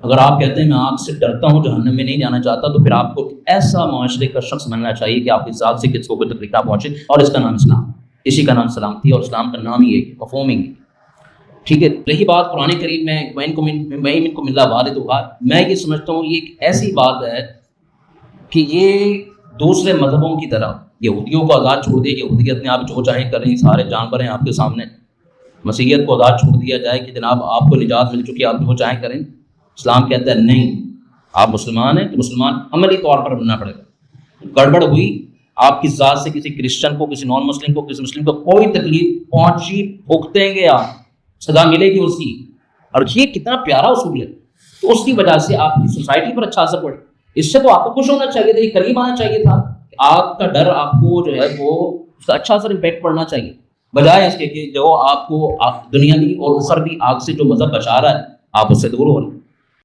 اگر آپ کہتے ہیں میں آگ سے ڈرتا ہوں، جہنم میں نہیں جانا چاہتا، تو پھر آپ کو ایسا معاشرے کا شخص بننا چاہیے کہ آپ کی ذات سے کسی کو کوئی تکلیف نہ پہنچے، اور اس کا نام اسلام، اسی کا نام سلامتی، اور اسلام کا نام ہی ہے مفہوم ہی۔ ٹھیک ہے، رہی بات قرآن کریم میں وَإِن مِنكُمْ إِلَّا وَارِدُهَا، میں یہ سمجھتا ہوں یہ ایک ایسی بات ہے کہ یہ دوسرے مذہبوں کی طرح یہودیوں کو آزاد چھوڑ دیا، یہودیت میں آپ جو چاہیں کریں، سارے جانور ہیں آپ کے سامنے، مسیحیت کو آزاد چھوڑ دیا جائے کہ جناب آپ کو نجات مل چکی، آپ جو چاہیں کریں۔ اسلام کہتا ہے نہیں، آپ مسلمان ہیں تو مسلمان عملی طور پر بننا پڑے گا۔ گڑبڑ ہوئی، آپ کی ذات سے کسی کرسچن کو، کسی نان مسلم کو، کسی مسلم کو کوئی تکلیف پہنچی، بھگتیں گے آپ، سزا ملے گی اس کی۔ اور یہ کتنا پیارا اصول ہے، تو اس کی وجہ سے آپ کی سوسائٹی پر اچھا اثر پڑے۔ اس سے تو آپ کو خوش ہونا چاہیے تھا، یہ قریب آنا چاہیے تھا، آگ کا ڈر آپ کو جو ہے وہ اس کا اچھا اثر امپیکٹ پڑنا چاہیے، بجائے اس کے کہ جو آپ کو دنیاوی اور اخروی آگ سے جو مذہب بچا رہا ہے آپ اس سے دور ہو رہے ہیں۔